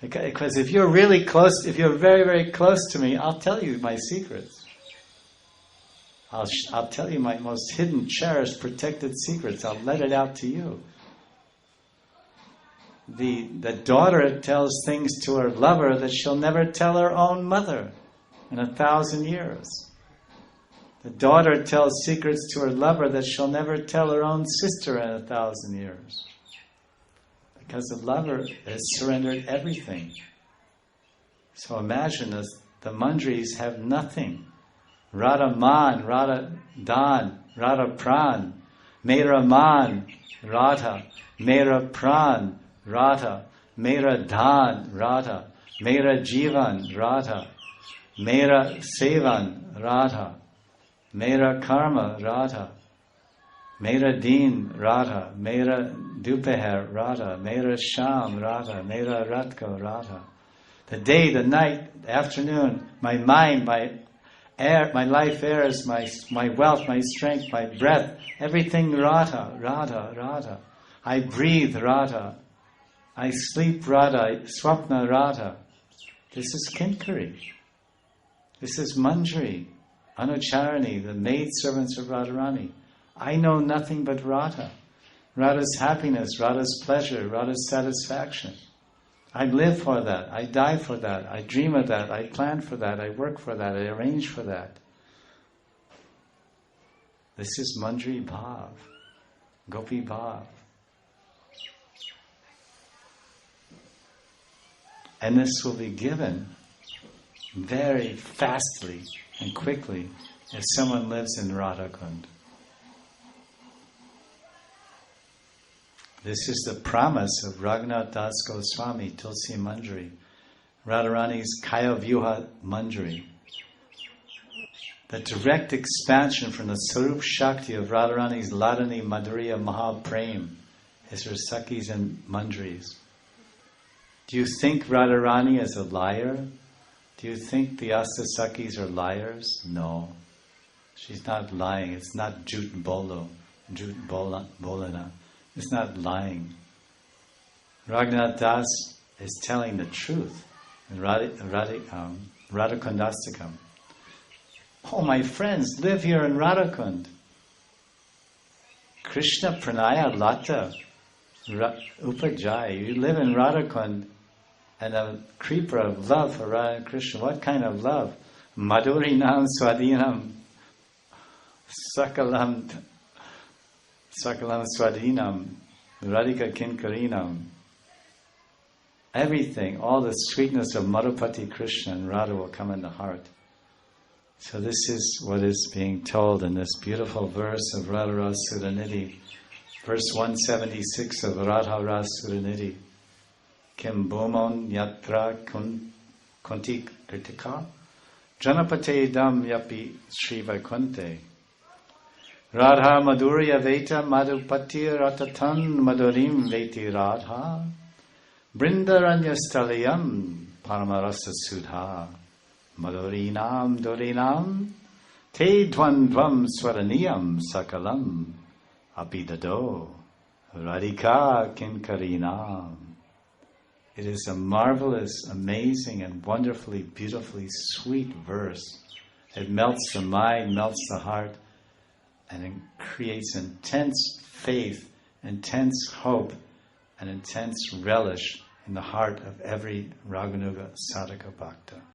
Because if you're really close, if you're very, very close to me, I'll tell you my secrets. I'll tell you my most hidden, cherished, protected secrets. I'll let it out to you. The daughter tells things to her lover that she'll never tell her own mother in 1,000 years. The daughter tells secrets to her lover that she'll never tell her own sister in 1,000 years. Because the lover has surrendered everything. So imagine the Manjaris have nothing. Radha Man, Radha Dan, Radha Pran, Mera Man, Radha, Mera Pran, Radha, Mera Dan, Radha, Mera Jivan, Radha, Mera Sevan, Radha, Mera Karma, Radha, Mera Deen, Radha, Mera Dupeher, Radha, Mera Sham, Radha, Mera Ratko, Radha. The day, the night, the afternoon, my mind, my air, my life airs, my wealth, my strength, my breath, everything Radha, Radha, Radha. I breathe Radha. I sleep Radha, Swapna Radha. This is Kinkari. This is Manjari, Anucharani, the maid servants of Radharani. I know nothing but Radha. Radha's happiness, Radha's pleasure, Radha's satisfaction. I live for that, I die for that, I dream of that, I plan for that, I work for that, I arrange for that. This is Manjari Bhav, Gopi Bhav. And this will be given very fastly and quickly if someone lives in Radhakund. This is the promise of Raghunath Das Goswami, Tulsi Manjari, Radharani's Kaya Vyuha Manjari. The direct expansion from the Sarup Shakti of Radharani's Ladani Madhurya Mahaprem is her Sakhis and Manjaris. Do you think Radharani is a liar? Do you think the Astasakhis are liars? No. She's not lying. It's not Jut Bolo, Jut Bolana. It's not lying. Raghunath Das is telling the truth in Radhakundastakam. Oh, my friends, live here in Radhakund. Krishna Pranaya Lata Upajaya. You live in Radhakund and a creeper of love for Radha and Krishna. What kind of love? Madhurinam Swadinam Sakalam Swadinam, Radhika Kinkarinam. Everything, all the sweetness of Madhupati Krishna and Radha will come in the heart. So this is what is being told in this beautiful verse of Radha Ras Suranidhi, verse 176 of Radha Ras Suranidhi. Kim Bhumon Yatra Kunti Kritika Janapate Dam Yapi Sri Vaikunte Radha Madhurya Veta Madhupati Ratatan Madhurim Veti Radha Brindaranya Stalayam Paramarasa Sudha Madhurinam Durinam Te Dvandvam Swaraniyam Sakalam Abhidado Radhika Kinkarinam. It is a marvelous, amazing, and wonderfully, beautifully sweet verse. It melts the mind, melts the heart, and it creates intense faith, intense hope, and intense relish in the heart of every Raghunuga Sadhaka Bhakta.